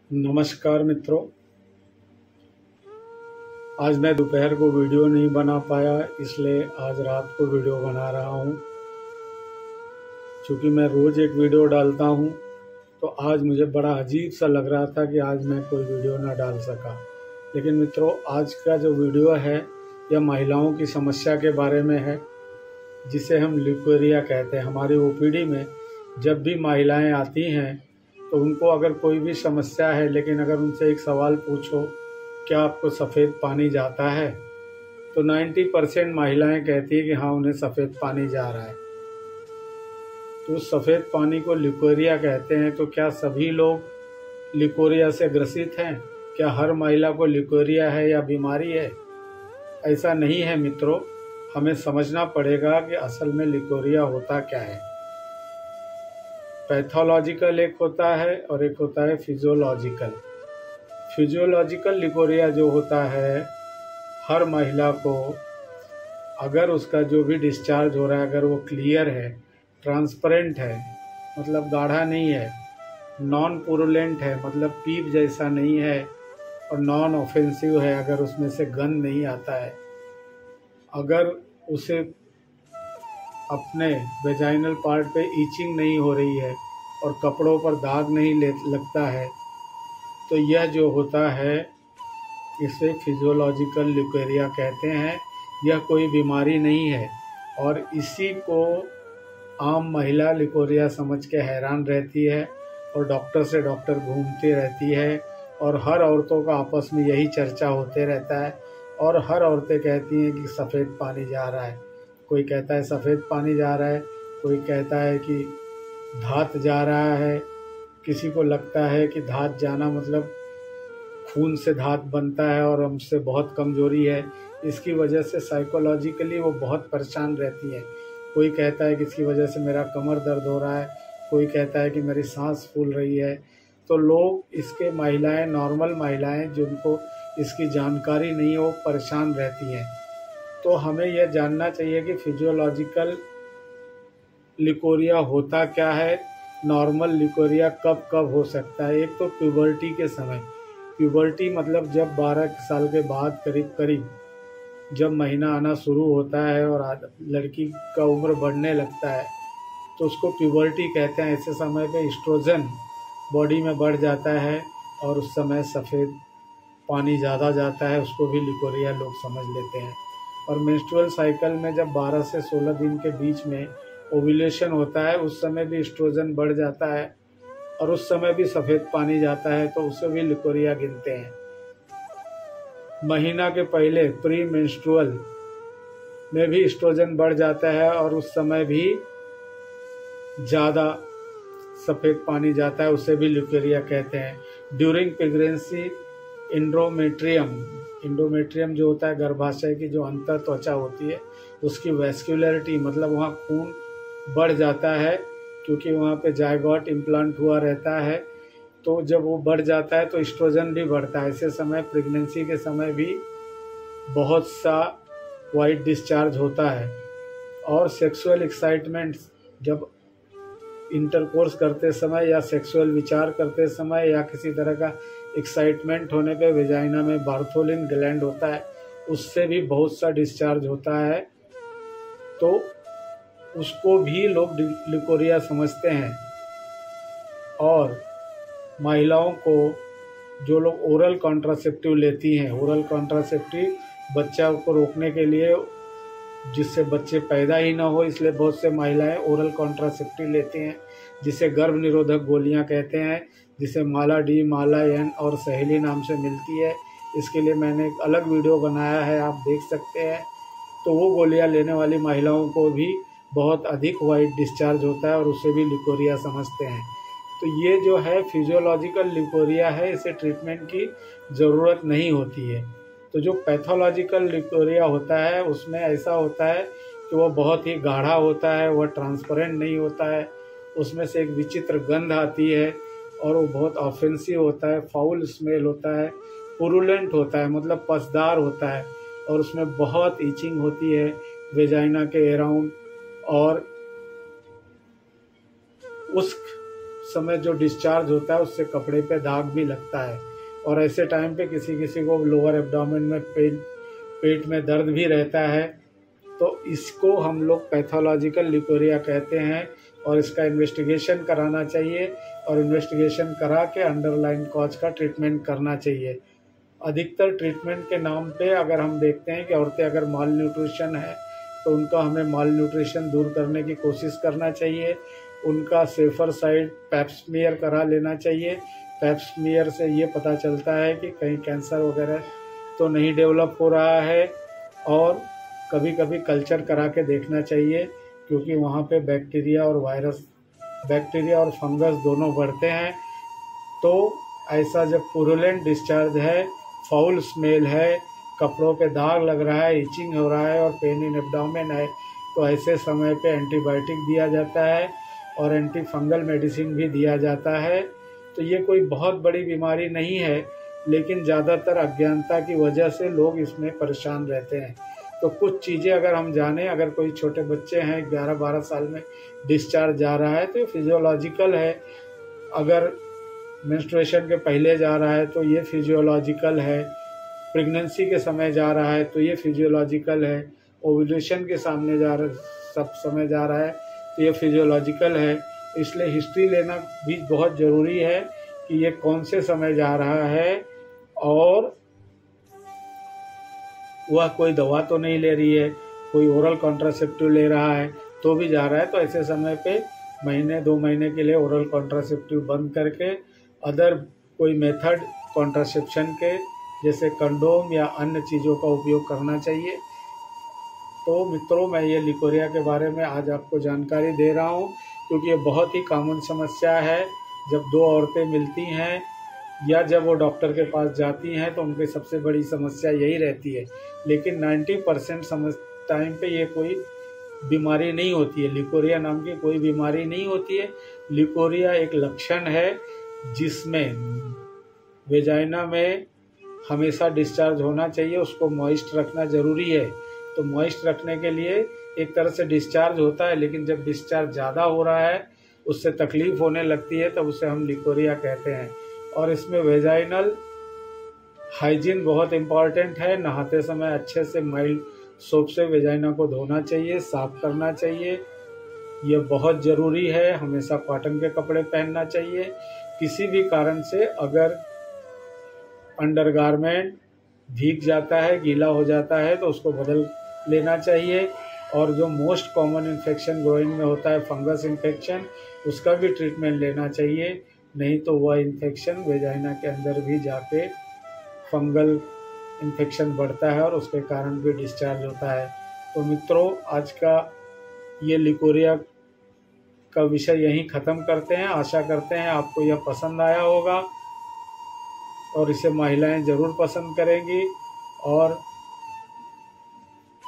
नमस्कार मित्रों। आज मैं दोपहर को वीडियो नहीं बना पाया, इसलिए आज रात को वीडियो बना रहा हूँ। क्योंकि मैं रोज़ एक वीडियो डालता हूँ, तो आज मुझे बड़ा अजीब सा लग रहा था कि आज मैं कोई वीडियो ना डाल सका। लेकिन मित्रों, आज का जो वीडियो है यह महिलाओं की समस्या के बारे में है, जिसे हम ल्यूकेरिया कहते हैं। हमारी ओपीडी में जब भी महिलाएं आती हैं तो उनको अगर कोई भी समस्या है, लेकिन अगर उनसे एक सवाल पूछो, क्या आपको सफ़ेद पानी जाता है, तो 90% महिलाएं कहती है कि हाँ, उन्हें सफ़ेद पानी जा रहा है। तो उस सफ़ेद पानी को ल्यूकेरिया कहते हैं। तो क्या सभी लोग ल्यूकेरिया से ग्रसित हैं? क्या हर महिला को ल्यूकेरिया है या बीमारी है? ऐसा नहीं है मित्रों। हमें समझना पड़ेगा कि असल में ल्यूकेरिया होता क्या है। पैथोलॉजिकल एक होता है और एक होता है फिजियोलॉजिकल। फिजियोलॉजिकल ल्यूकेरिया जो होता है, हर महिला को अगर उसका जो भी डिस्चार्ज हो रहा है, अगर वो क्लियर है, ट्रांसपेरेंट है, मतलब गाढ़ा नहीं है, नॉन पुरुलेंट है, मतलब पीप जैसा नहीं है, और नॉन ऑफेंसिव है, अगर उसमें से गंध नहीं आता है, अगर उसे अपने वेजाइनल पार्ट पे ईचिंग नहीं हो रही है और कपड़ों पर दाग नहीं लगता है, तो यह जो होता है इसे फिजियोलॉजिकल ल्यूकेरिया कहते हैं। यह कोई बीमारी नहीं है और इसी को आम महिला ल्यूकेरिया समझ के हैरान रहती है और डॉक्टर से डॉक्टर घूमती रहती है, और हर औरतों का आपस में यही चर्चा होते रहता है। और हर औरतें कहती हैं कि सफ़ेद पानी जा रहा है। कोई कहता है सफ़ेद पानी जा रहा है, कोई कहता है कि धात जा रहा है। किसी को लगता है कि धात जाना मतलब खून से धात बनता है और हमसे बहुत कमज़ोरी है, इसकी वजह से साइकोलॉजिकली वो बहुत परेशान रहती हैं। कोई कहता है कि इसकी वजह से मेरा कमर दर्द हो रहा है, कोई कहता है कि मेरी सांस फूल रही है। तो लोग इसके महिलाएं, नॉर्मल महिलाएं जिनको इसकी जानकारी नहीं है, वो परेशान रहती हैं। तो हमें यह जानना चाहिए कि फिजियोलॉजिकल ल्यूकेरिया होता क्या है, नॉर्मल ल्यूकेरिया कब कब हो सकता है। एक तो प्यूबर्टी के समय, प्यूबर्टी मतलब जब 12 साल के बाद करीब करीब जब महीना आना शुरू होता है और लड़की का उम्र बढ़ने लगता है, तो उसको प्यूबर्टी कहते हैं। ऐसे समय पे एस्ट्रोजन बॉडी में बढ़ जाता है और उस समय सफ़ेद पानी ज़्यादा जाता है, उसको भी ल्यूकेरिया लोग समझ लेते हैं। और मेंस्ट्रुअल साइकिल में जब 12 से 16 दिन के बीच में ओव्यूलेशन होता है, उस समय भी एस्ट्रोजन बढ़ जाता है और उस समय भी सफ़ेद पानी जाता है, तो उसे भी ल्यूकेरिया गिनते हैं। महीना के पहले प्री मेंस्ट्रुअल में भी एस्ट्रोजन बढ़ जाता है और उस समय भी ज़्यादा सफ़ेद पानी जाता है, उसे भी ल्यूकेरिया कहते हैं। ड्यूरिंग प्रेगनेंसी इंडोमेट्रियम जो होता है, गर्भाशय की जो अंतर त्वचा होती है, उसकी वैस्कुलरिटी मतलब वहाँ खून बढ़ जाता है, क्योंकि वहाँ पे जायगोट इम्प्लांट हुआ रहता है। तो जब वो बढ़ जाता है तो एस्ट्रोजन भी बढ़ता है। ऐसे समय प्रेगनेंसी के समय भी बहुत सा वाइट डिस्चार्ज होता है। और सेक्सुअल एक्साइटमेंट, जब इंटरकोर्स करते समय या सेक्सुअल विचार करते समय या किसी तरह का एक्साइटमेंट होने पे वेजाइना में बार्थोलिन ग्लैंड होता है, उससे भी बहुत सा डिस्चार्ज होता है, तो उसको भी लोग ल्यूकेरिया समझते हैं। और महिलाओं को, जो लोग ओरल कॉन्ट्रासेप्टिव लेती हैं, ओरल कॉन्ट्रासेप्टिव बच्चा को रोकने के लिए, जिससे बच्चे पैदा ही ना हो, इसलिए बहुत से महिलाएं ओरल कॉन्ट्रासेप्टिव लेती हैं, जिसे गर्भ निरोधक गोलियां कहते हैं, जिसे माला डी, माला एन और सहेली नाम से मिलती है। इसके लिए मैंने एक अलग वीडियो बनाया है, आप देख सकते हैं। तो वो गोलियां लेने वाली महिलाओं को भी बहुत अधिक वाइट डिस्चार्ज होता है और उसे भी ल्यूकेरिया समझते हैं। तो ये जो है फिजियोलॉजिकल ल्यूकेरिया है, इसे ट्रीटमेंट की ज़रूरत नहीं होती है। तो जो पैथोलॉजिकल ल्यूकेरिया होता है, उसमें ऐसा होता है कि वह बहुत ही गाढ़ा होता है, वह ट्रांसपेरेंट नहीं होता है, उसमें से एक विचित्र गंध आती है और वो बहुत ऑफेंसिव होता है, फाउल स्मेल होता है, पुरुलेंट होता है मतलब पसदार होता है, और उसमें बहुत ईचिंग होती है वेजाइना के अराउंड, और उस समय जो डिस्चार्ज होता है उससे कपड़े पे दाग भी लगता है, और ऐसे टाइम पे किसी किसी को लोअर एब्डोमेन में पेट में दर्द भी रहता है। तो इसको हम लोग पैथोलॉजिकल लिकोरिया कहते हैं, और इसका इन्वेस्टिगेशन कराना चाहिए, और इन्वेस्टिगेशन करा के अंडरलाइन कॉज का ट्रीटमेंट करना चाहिए। अधिकतर ट्रीटमेंट के नाम पे अगर हम देखते हैं कि औरतें अगर माल न्यूट्रिशन है तो उनका हमें माल न्यूट्रिशन दूर करने की कोशिश करना चाहिए। उनका सेफर साइड पैप स्मीयर करा लेना चाहिए। पैप स्मीयर से ये पता चलता है कि कहीं कैंसर वगैरह तो नहीं डेवलप हो रहा है, और कभी कभी कल्चर करा के देखना चाहिए, क्योंकि वहाँ पे बैक्टीरिया और फंगस दोनों बढ़ते हैं। तो ऐसा जब पुरुलेंट डिस्चार्ज है, फाउल स्मेल है, कपड़ों पे दाग लग रहा है, इचिंग हो रहा है और पेन इन एब्डोमेन है, तो ऐसे समय पे एंटीबायोटिक दिया जाता है और एंटी फंगल मेडिसिन भी दिया जाता है। तो ये कोई बहुत बड़ी बीमारी नहीं है, लेकिन ज़्यादातर अज्ञानता की वजह से लोग इसमें परेशान रहते हैं। तो कुछ चीज़ें अगर हम जानें, अगर कोई छोटे बच्चे हैं 11-12 साल में डिस्चार्ज जा रहा है तो ये फिजियोलॉजिकल है। अगर मेंस्ट्रुएशन के पहले जा रहा है तो ये फिजियोलॉजिकल है। प्रेगनेंसी के समय जा रहा है तो ये फिजियोलॉजिकल है। ओव्यूलेशन के सामने सब समय जा रहा है तो ये फिजियोलॉजिकल है। इसलिए हिस्ट्री लेना भी बहुत ज़रूरी है कि ये कौन से समय जा रहा है, और वह कोई दवा तो नहीं ले रही है, कोई ओरल कॉन्ट्रासेप्टिव ले रहा है तो भी जा रहा है। तो ऐसे समय पे महीने 2 महीने के लिए ओरल कॉन्ट्रासेप्टिव बंद करके अदर कोई मेथड कॉन्ट्रासेप्शन के जैसे कंडोम या अन्य चीज़ों का उपयोग करना चाहिए। तो मित्रों, मैं ये लिकोरिया के बारे में आज आपको जानकारी दे रहा हूँ, क्योंकि ये बहुत ही कॉमन समस्या है। जब 2 औरतें मिलती हैं या जब वो डॉक्टर के पास जाती हैं तो उनकी सबसे बड़ी समस्या यही रहती है, लेकिन 90% टाइम पे ये कोई बीमारी नहीं होती है। लिकोरिया नाम की कोई बीमारी नहीं होती है। लिकोरिया एक लक्षण है जिसमें वेजाइना में हमेशा डिस्चार्ज होना चाहिए, उसको मॉइस्ट रखना ज़रूरी है। तो मॉइस्ट रखने के लिए एक तरह से डिस्चार्ज होता है, लेकिन जब डिस्चार्ज ज़्यादा हो रहा है, उससे तकलीफ़ होने लगती है, तब उसे हम लिकोरिया कहते हैं। और इसमें वेजाइनल हाइजीन बहुत इम्पॉर्टेंट है। नहाते समय अच्छे से माइल्ड सोप से वेजाइना को धोना चाहिए, साफ करना चाहिए, यह बहुत ज़रूरी है। हमेशा कॉटन के कपड़े पहनना चाहिए। किसी भी कारण से अगर अंडरगारमेंट भीग जाता है, गीला हो जाता है, तो उसको बदल लेना चाहिए। और जो मोस्ट कॉमन इन्फेक्शन ग्रोइंग में होता है फंगस इन्फेक्शन, उसका भी ट्रीटमेंट लेना चाहिए, नहीं तो वह इन्फेक्शन वेजाइना के अंदर भी जाके फंगल इन्फेक्शन बढ़ता है और उसके कारण भी डिस्चार्ज होता है। तो मित्रों, आज का ये लिकोरिया का विषय यहीं ख़त्म करते हैं। आशा करते हैं आपको यह पसंद आया होगा और इसे महिलाएं ज़रूर पसंद करेंगी और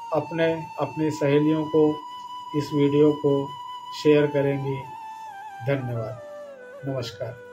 अपनी सहेलियों को इस वीडियो को शेयर करेंगी। धन्यवाद। नमस्कार।